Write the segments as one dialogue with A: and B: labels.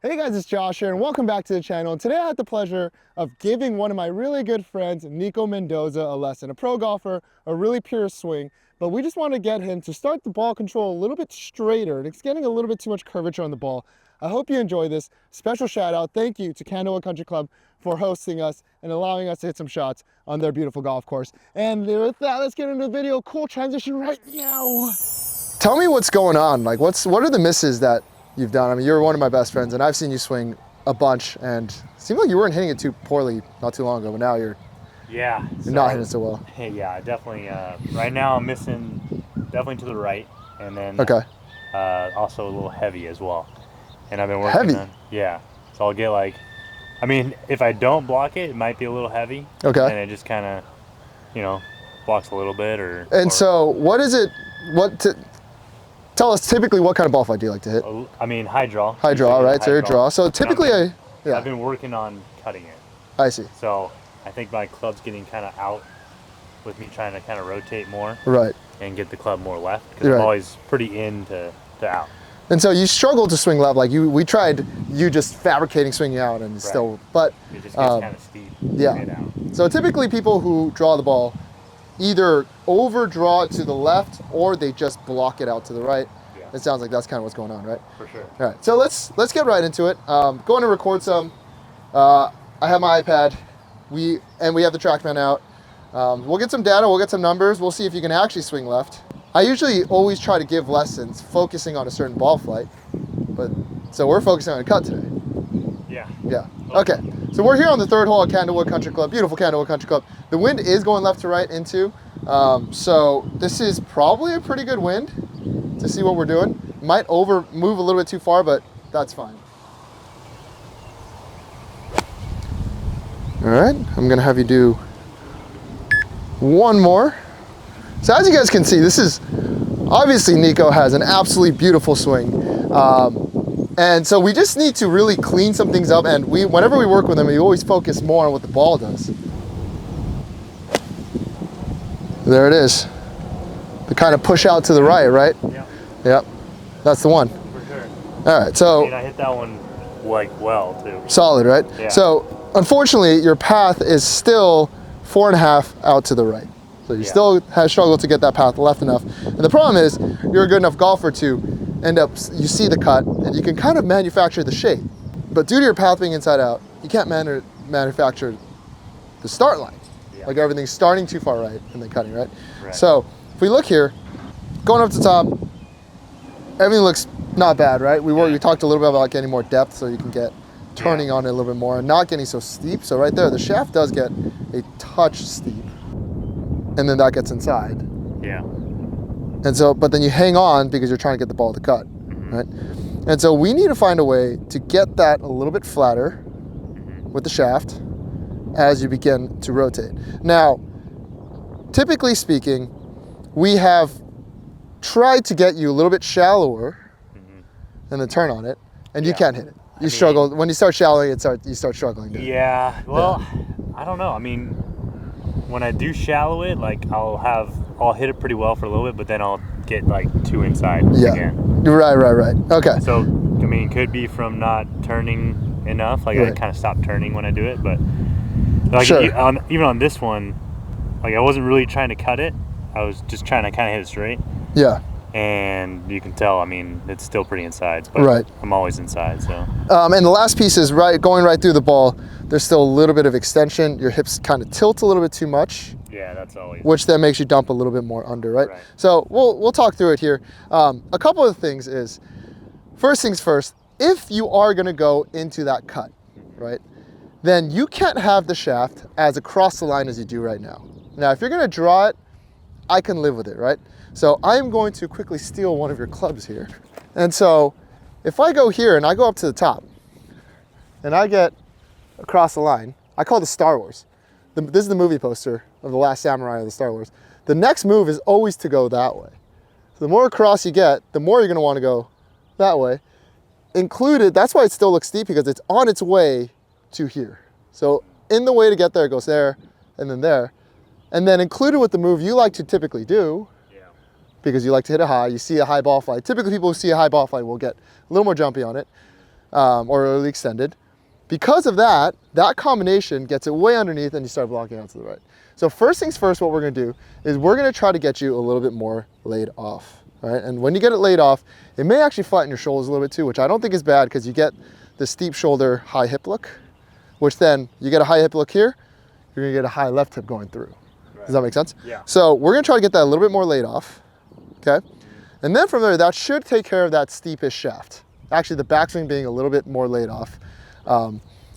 A: Hey guys, it's Josh here and welcome back to the channel. And today I had the pleasure of giving one of my really good friends, Nico Mendoza, a lesson. A pro golfer, a really pure swing, but we just want to get him to start the ball control a little bit straighter. It's getting a little bit too much curvature on the ball. I hope you enjoy this. Special shout out, thank you to Canoa Country Club for hosting us and allowing us to hit some shots on their beautiful golf course. And with that, let's get into the video. Cool transition right now. Tell me what's going on. Like, what are the misses that you've done? I mean, you're one of my best friends, and I've seen you swing a bunch, and it seemed like you weren't hitting it too poorly not too long ago, but now you're not hitting it so well.
B: Hey, yeah, definitely. Right now, I'm missing definitely to the right, and then also a little heavy as well. And I've been working on so I'll get like, I mean, if I don't block it, it might be a little heavy. And it just kind of, blocks a little bit
A: so what is it? Tell us typically what kind of ball flight do you like to hit?
B: I mean, high draw.
A: High draw, right? So your draw. So typically,
B: I've been working on cutting it.
A: I see.
B: So I think my club's getting kind of out with me trying to kind of rotate more.
A: Right.
B: And get the club more left because I'm always pretty in to out.
A: And so you struggle to swing left. Like we tried you just fabricating swinging out and still, but
B: it just gets kind of steep.
A: Yeah. So typically people who draw the ball either overdraw it to the left or they just block it out to the right. Yeah. It sounds like that's kind of what's going on, right?
B: For sure.
A: All right, so let's get right into it. Going to record some. I have my iPad. We have the TrackMan out. We'll get some data, we'll get some numbers, we'll see if you can actually swing left. I usually always try to give lessons focusing on a certain ball flight, so we're focusing on a cut today. Yeah. Okay. So we're here on the third hole at Candlewood Country Club, beautiful Candlewood Country Club. The wind is going left to right into, so this is probably a pretty good wind to see what we're doing. Might move a little bit too far, but that's fine. All right, I'm gonna have you do one more. So as you guys can see, this is, obviously Nico has an absolutely beautiful swing. And so we just need to really clean some things up, and whenever we work with him, we always focus more on what the ball does. There it is. The kind of push out to the right, right?
B: Yeah.
A: Yep. That's the one.
B: For sure.
A: All right, so.
B: I hit that one well too.
A: Solid, right?
B: Yeah.
A: So unfortunately, your path is still 4.5 out to the right. So you still have struggled to get that path left enough. And the problem is, you're a good enough golfer to you see the cut, and you can kind of manufacture the shape. But due to your path being inside out, you can't manufacture the start line. Yeah. Like everything's starting too far right and then cutting, right? So if we look here, going up to the top, everything looks not bad, right? We talked a little bit about getting more depth so you can get turning on it a little bit more and not getting so steep. So right there, the shaft does get a touch steep, and then that gets inside.
B: Yeah.
A: And so, but then you hang on because you're trying to get the ball to cut, right? And so we need to find a way to get that a little bit flatter with the shaft as you begin to rotate. Now, typically speaking, we have tried to get you a little bit shallower and then turn on it, and you can't hit it. You struggle. When you start shallowing, you start struggling.
B: Yeah, well, I don't know. I mean, when I do shallow it, like I'll hit it pretty well for a little bit, but then I'll get like too inside again.
A: Right. Okay.
B: So, I mean, it could be from not turning enough. Like I kind of stop turning when I do it, but like even on this one, like I wasn't really trying to cut it. I was just trying to kind of hit it straight. Yeah. And you can tell, I mean, it's still pretty inside, but I'm always inside, so.
A: And the last piece is going right through the ball. There's still a little bit of extension. Your hips kind of tilt a little bit too much.
B: Yeah, that's always.
A: Which then makes you dump a little bit more under, right? So we'll talk through it here. A couple of things is, first things first, if you are gonna go into that cut, right, then you can't have the shaft as across the line as you do right now. Now, if you're gonna draw it, I can live with it, right? So I'm going to quickly steal one of your clubs here. And so if I go here and I go up to the top and I get across the line, I call it the Star Wars. This is the movie poster of The Last Samurai of the Star Wars. The next move is always to go that way. So the more across you get, the more you're gonna wanna go that way. Included, that's why it still looks steep, because it's on its way to here. So in the way to get there, it goes there and then there. And then included with the move you like to typically do, because you like to hit a high, you see a high ball flight. Typically people who see a high ball flight will get a little more jumpy on it. or early extended. Because of that, that combination gets it way underneath and you start blocking out to the right. So first things first, what we're gonna do is we're gonna try to get you a little bit more laid off, right? And when you get it laid off, it may actually flatten your shoulders a little bit too, which I don't think is bad because you get the steep shoulder, high hip look, which then you get a high hip look here, you're gonna get a high left hip going through. Right. Does that make sense? Yeah. So we're gonna try to get that a little bit more laid off, okay? And then from there, that should take care of that steepest shaft. Actually, the backswing being a little bit more laid off,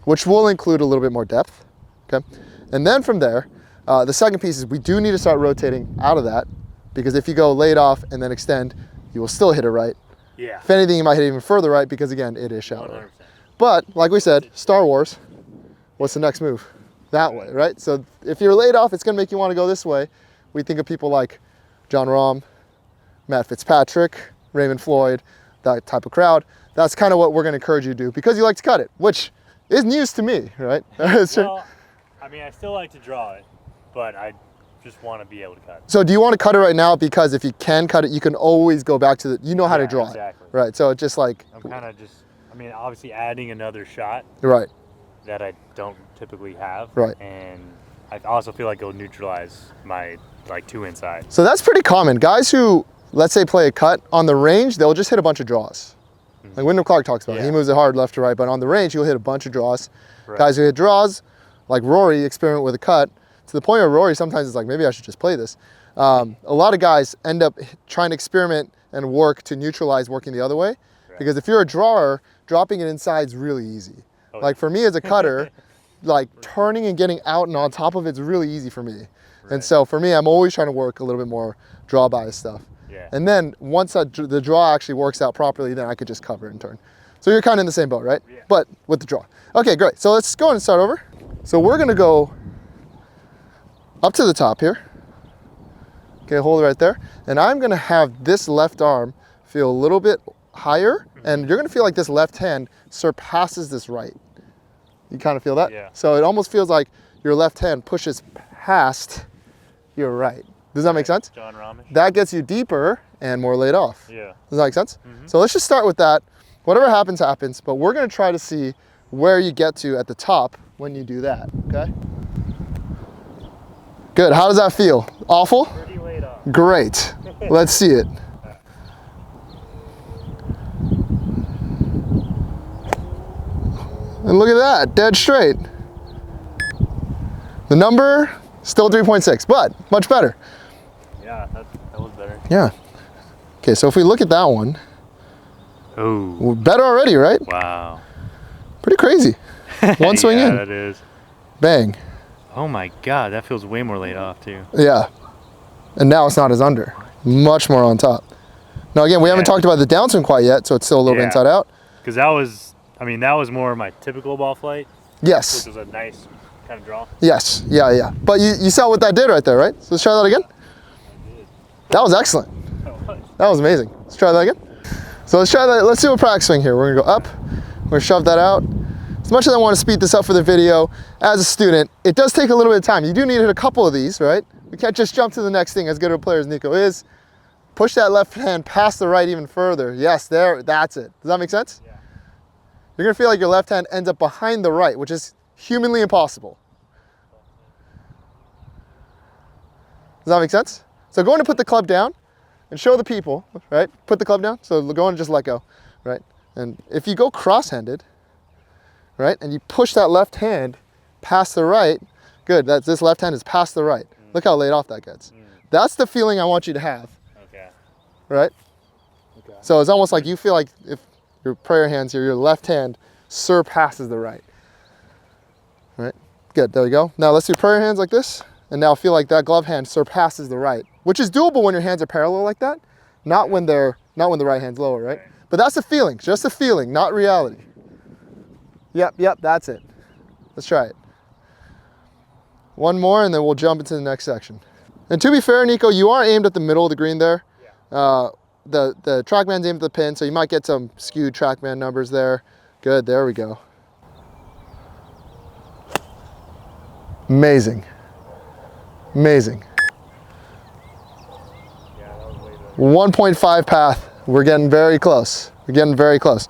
A: which will include a little bit more depth, okay? And then from there, the second piece is we do need to start rotating out of that, because if you go laid off and then extend, you will still hit it right. Yeah. If anything, you might hit even further right because again, it is shallow. 100%. But like we said, Star Wars, what's the next move? That way, right? So if you're laid off, it's gonna make you wanna go this way. We think of people like John Rahm, Matt Fitzpatrick, Raymond Floyd, that type of crowd. That's kind of what we're gonna encourage you to do because you like to cut it, which is news to me, right?
B: Well, I mean, I still like to draw it, but I just want to be able to cut it.
A: So do you want to cut it right now? Because if you can cut it, you can always go back to you know how to draw it. Right, so it's just like.
B: I'm kind of just, I mean, obviously adding another shot.
A: Right.
B: That I don't typically have.
A: Right.
B: And I also feel like it'll neutralize my, like, 2 inside.
A: So that's pretty common. Guys who, let's say, play a cut, on the range, they'll just hit a bunch of draws. Like Wyndham Clark talks about it. He moves it hard left to right, but on the range, he'll hit a bunch of draws. Right. Guys who hit draws, like Rory, experiment with a cut, to the point where Rory sometimes is like, maybe I should just play this. A lot of guys end up trying to experiment and work to neutralize working the other way. Right. Because if you're a drawer, dropping it inside is really easy. Oh, like for me as a cutter, like turning and getting out and on top of it's really easy for me. Right. And so for me, I'm always trying to work a little bit more draw bias stuff. Yeah. And then once the draw actually works out properly, then I could just cover and turn. So you're kind of in the same boat, right? Yeah. But with the draw. Okay, great. So let's go ahead and start over. So we're gonna go up to the top here. Okay, hold it right there. And I'm gonna have this left arm feel a little bit higher, and you're gonna feel like this left hand surpasses this right. You kind of feel that? Yeah. So it almost feels like your left hand pushes past your right. Does that make sense?
B: John Rahm-ish.
A: That gets you deeper and more laid off.
B: Yeah.
A: Does that make sense? So let's just start with that. Whatever happens, happens, but we're gonna try to see where you get to at the top when you do that, okay? Good, how does that feel? Awful?
B: Pretty laid off.
A: Great, let's see it. And look at that, dead straight. The number, still 3.6, but much better.
B: Yeah, that was better.
A: Yeah. Okay, so if we look at that one,
B: oh,
A: better already, right?
B: Wow.
A: Pretty crazy. One swing in.
B: Yeah, that is.
A: Bang.
B: Oh my God, that feels way more laid off too.
A: Yeah. And now it's not as under, much more on top. Now again, we haven't talked about the downswing quite yet, so it's still a little bit inside out.
B: Because that was, I mean, that was more my typical ball flight.
A: Yes.
B: Which was a nice kind of draw.
A: Yes, yeah. But you saw what that did right there, right? So let's try that again. That was excellent. That was amazing. Let's try that again. So let's try that. Let's do a practice swing here. We're gonna go up. We're gonna shove that out. As much as I want to speed this up for the video, as a student, it does take a little bit of time. You do need to hit a couple of these, right? We can't just jump to the next thing as good of a player as Nico is. Push that left hand past the right even further. Yes, there, that's it. Does that make sense? Yeah. You're gonna feel like your left hand ends up behind the right, which is humanly impossible. Does that make sense? So go on and put the club down and show the people, right? Put the club down, so go on and just let go, right? And if you go cross-handed, right, and you push that left hand past the right, good, this left hand is past the right. Look how laid off that gets. That's the feeling I want you to have. Okay. Right? Okay. So it's almost like you feel like if your prayer hands here, your left hand surpasses the right. Right? Good, there we go. Now let's do prayer hands like this, and now feel like that glove hand surpasses the right, which is doable when your hands are parallel like that, not when the right hand's lower, right? But that's the feeling, just a feeling, not reality. Yep, that's it. Let's try it. One more and then we'll jump into the next section. And to be fair, Nico, you are aimed at the middle of the green there. Yeah. The TrackMan's aimed at the pin, so you might get some skewed TrackMan numbers there. Good, there we go. Amazing. Amazing. Yeah, that was way better. 1.5 path. We're getting very close. We're getting very close.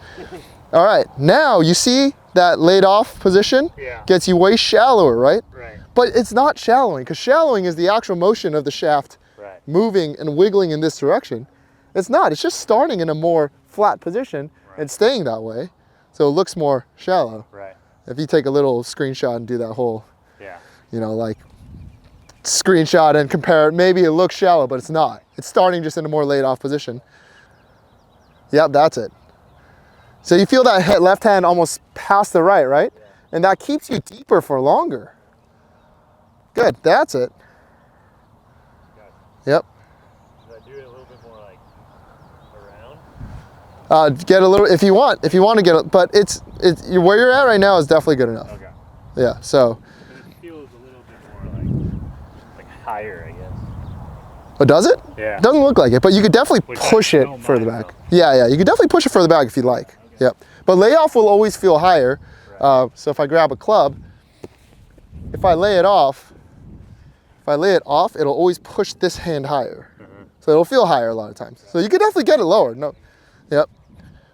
A: All right, now you see that laid off position gets you way shallower, right?
B: Right.
A: But it's not shallowing, because shallowing is the actual motion of the shaft moving and wiggling in this direction. It's not, it's just starting in a more flat position and staying that way. So it looks more shallow.
B: Right.
A: If you take a little screenshot and do that whole, you know, like screenshot and compare it, maybe it looks shallow, but it's not. It's starting just in a more laid off position. Yep, that's it. So you feel that left hand almost past the right, right? Yeah. And that keeps you deeper for longer. Good, that's it. Yep.
B: Should I do it a little bit more like around?
A: Get a little, if you want to get it, but it's where you're at right now is definitely good enough.
B: Okay.
A: Yeah, so.
B: But it feels a little bit more like higher, I guess.
A: Oh, does it?
B: Yeah.
A: It doesn't look like it, but you could definitely push it further back. Yeah, you could definitely push it further back if you'd like. Okay. Yep. But layoff will always feel higher. Right. So if I grab a club, if I lay it off, it'll always push this hand higher. So it'll feel higher a lot of times. So you could definitely get it lower. No. Yep.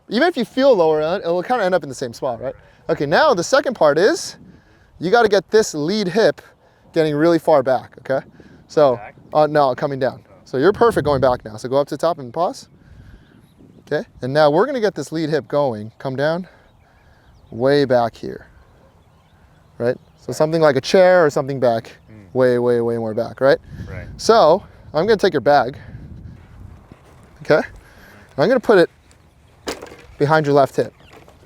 A: Even if you feel lower, it'll kind of end up in the same spot, right? Okay, now the second part is you got to get this lead hip getting really far back, okay? So, no, coming down. So you're perfect going back now. So go up to the top and pause. Okay, and now we're gonna get this lead hip going, come down, way back here, right? So something like a chair or something back, way more back, right? Right. So I'm gonna take your bag, okay? I'm gonna put it behind your left hip,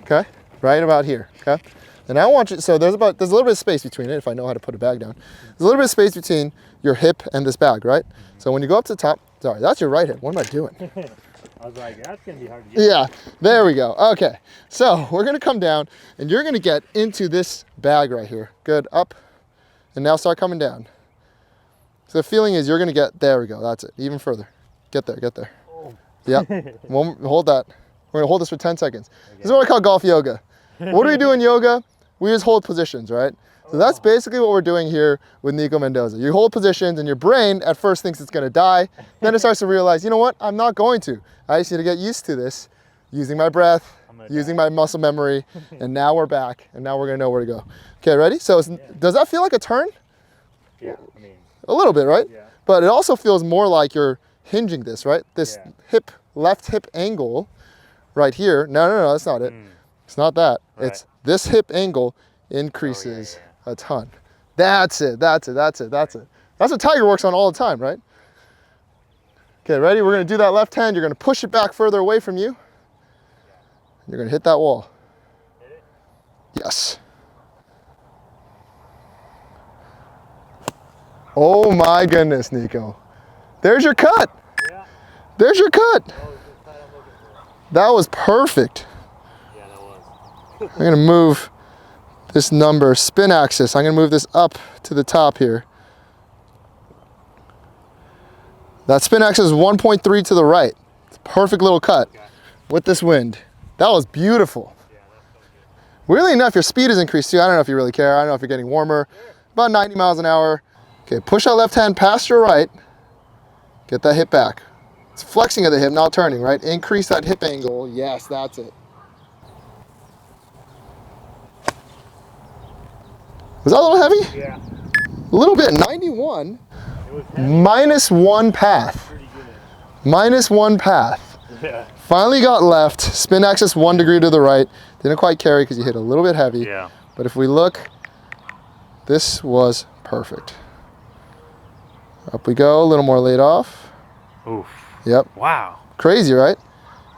A: okay? Right about here, okay? And I want you, so there's a little bit of space between it if I know how to put a bag down. There's a little bit of space between your hip and this bag, right? So when you go up to the top, sorry, that's your right hip. What am I doing?
B: I was like, that's gonna be hard to get.
A: Yeah, there we go. Okay, so we're gonna come down and you're gonna get into this bag right here. Good, up, and now start coming down. So the feeling is you're gonna get, there we go, that's it, even further. Get there, get there. Oh. Yep, hold that. We're gonna hold this for 10 seconds. Okay. This is what I call golf yoga. What do we do in yoga? We just hold positions, right? So that's basically what we're doing here with Nico Mendoza. You hold positions and your brain at first thinks it's gonna die. Then it starts to realize, you know what? I'm not going to. I just need to get used to this, using my breath, using my muscle memory, and now we're back, and now we're gonna know where to go. Okay, ready? So does that feel like a turn?
B: Yeah, I mean.
A: A little bit, right?
B: Yeah.
A: But it also feels more like you're hinging this, right? This left hip angle right here. No, that's not it. It's not that. Right. It's this hip angle increases a ton. That's it. That's what Tiger works on all the time, right? Okay, ready? We're gonna do that left hand. You're gonna push it back further away from you. You're gonna hit that wall. Hit it? Yes. Oh my goodness, Nico. There's your cut. Yeah. There's your cut. That was perfect.
B: Yeah, that was.
A: I'm gonna move this number, spin axis. I'm gonna move this up to the top here. That spin axis is 1.3 to the right. It's a perfect little cut with this wind. That was beautiful. Yeah, that's so good. Weirdly enough, your speed has increased too. I don't know if you really care. I don't know if you're getting warmer. About 90 miles an hour. Okay, push that left hand past your right. Get that hip back. It's flexing of the hip, not turning, right? Increase that hip angle. Yes, that's it. Was that a little heavy?
B: Yeah.
A: A little bit, 91. Minus one path. Minus one path.
B: Yeah.
A: Finally got left, spin axis 1 degree to the right. Didn't quite carry because you hit a little bit heavy.
B: Yeah.
A: But if we look, this was perfect. Up we go, a little more laid off.
B: Oof.
A: Yep.
B: Wow.
A: Crazy, right?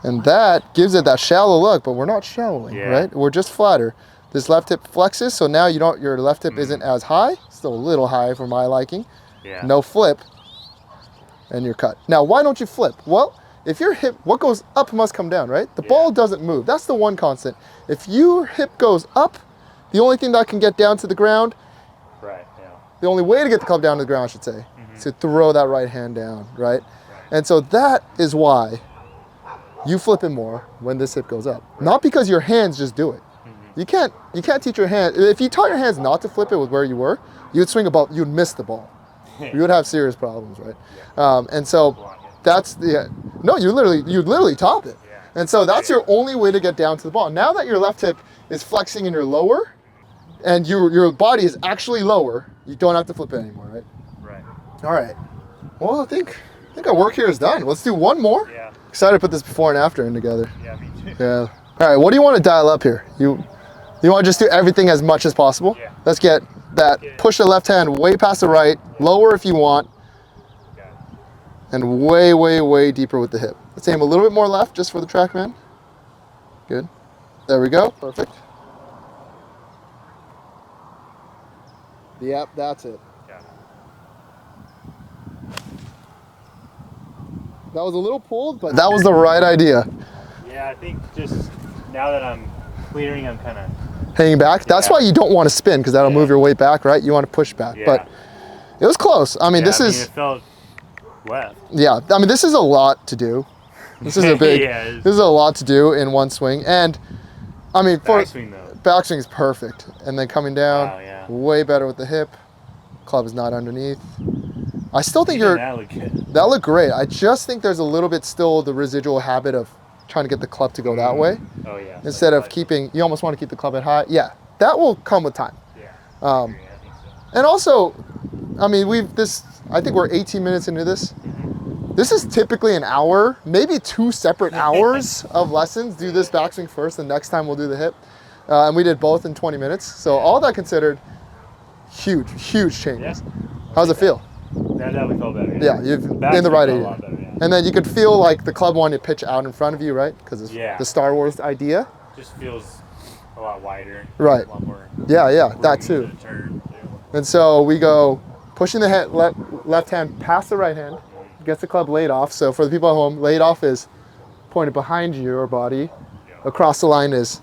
A: And that gives it that shallow look, but we're not shallowing, right? We're just flatter. This left hip flexes, so now you don't, your left hip isn't as high, still a little high for my liking. Yeah. No flip, and you're cut. Now, why don't you flip? Well, if your hip, what goes up must come down, right? The ball doesn't move. That's the one constant. If your hip goes up, the only thing that can get down to the ground, the only way to get the club down to the ground, I should say, is to throw that right hand down, right? And so that is why you flip it more when this hip goes up. Not because your hands just do it. You can't teach your hand. If you taught your hands not to flip it with where you were, you would swing a ball, you would miss the ball. You would have serious problems, right? And so that's the, no, you literally top it. And so that's your only way to get down to the ball. Now that your left hip is flexing in your lower, and your body is actually lower, you don't have to flip it anymore, right?
B: Right.
A: All right. Well, I think our work here is done. Let's do one more.
B: Yeah.
A: Excited to put this before and after in together.
B: Yeah, me too.
A: Yeah. All right. What do you want to dial up here? You want to just do everything as much as possible?
B: Yeah.
A: Let's get that. Push the left hand way past the right. Lower if you want.
B: Got it.
A: And way, way, way deeper with the hip. Let's aim a little bit more left just for the TrackMan. Good. There we go. Perfect. Yep, that's it.
B: Got it.
A: That was a little pulled, but that was the right idea.
B: Yeah, I think just now that I'm clearing, I'm kind of
A: hanging back. That's why you don't want to spin, because that'll move your weight back, right? You want to push back. But it was close. I mean, this is...
B: it felt left.
A: Yeah, I mean, this is a lot to do. This is a big... this is a lot to do in one swing. And, I mean, for...
B: Backswing, though.
A: Backswing is perfect. And then coming down, way better with the hip. Club is not underneath. I still think
B: that looked good.
A: That looked great. I just think there's a little bit still the residual habit of trying to get the club to go that way.
B: Oh, yeah.
A: Instead of keeping... You almost want to keep the club at high. Yeah, that will come with time.
B: Yeah.
A: I think so. And also, I mean, I think we're 18 minutes into this. This is typically an hour, maybe 2 separate hours of lessons. Do this backswing first, the next time we'll do the hip. And we did both in 20 minutes. So all that considered, huge, huge changes. Yeah. How's it feel?
B: That definitely felt better.
A: Yeah, you've in the right area. And then you could feel like the club wanted to pitch out in front of you, right? Because it's the Star Wars idea.
B: Just feels a lot wider.
A: Right.
B: A lot more
A: that too. And so we go pushing the left hand past the right hand, gets the club laid off. So for the people at home, laid off is pointed behind your body. Across the line is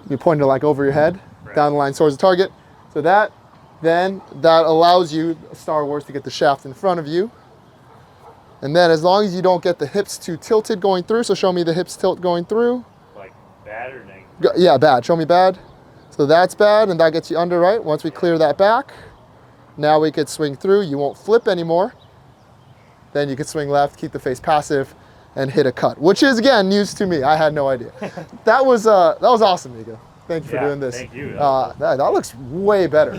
A: you pointed like over your head, down the line towards the target. So that allows you, Star Wars, to get the shaft in front of you. And then as long as you don't get the hips too tilted going through, so show me the hips tilt going through.
B: Like bad or negative?
A: Yeah, bad. Show me bad. So that's bad, and that gets you under, right? Once we clear that back, now we could swing through. You won't flip anymore. Then you could swing left, keep the face passive, and hit a cut, which is, again, news to me. I had no idea. That was awesome, Nico. Thank you for doing this.
B: Thank you.
A: That looks way better.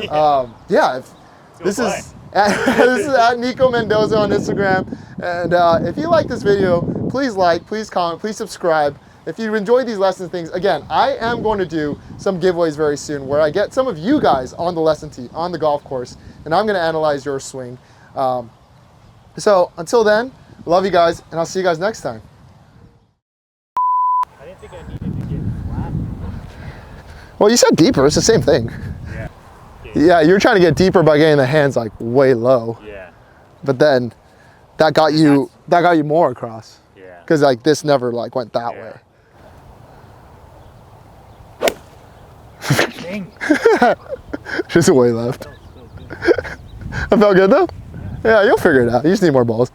A: This is at Nico Mendoza on Instagram. And if you like this video, please like, please comment, please subscribe. If you enjoy these lesson things, again, I am going to do some giveaways very soon where I get some of you guys on the lesson tee, on the golf course, and I'm going to analyze your swing. So until then, love you guys, and I'll see you guys next time.
B: I didn't think I needed to get flat.
A: Well, you said deeper. It's the same thing.
B: Yeah.
A: Yeah, you're trying to get deeper by getting the hands like way low.
B: Yeah.
A: But then that got you more across.
B: Yeah.
A: Because like this never like went that way.
B: Dang.
A: Just way left. That felt good though? Yeah, you'll figure it out. You just need more balls.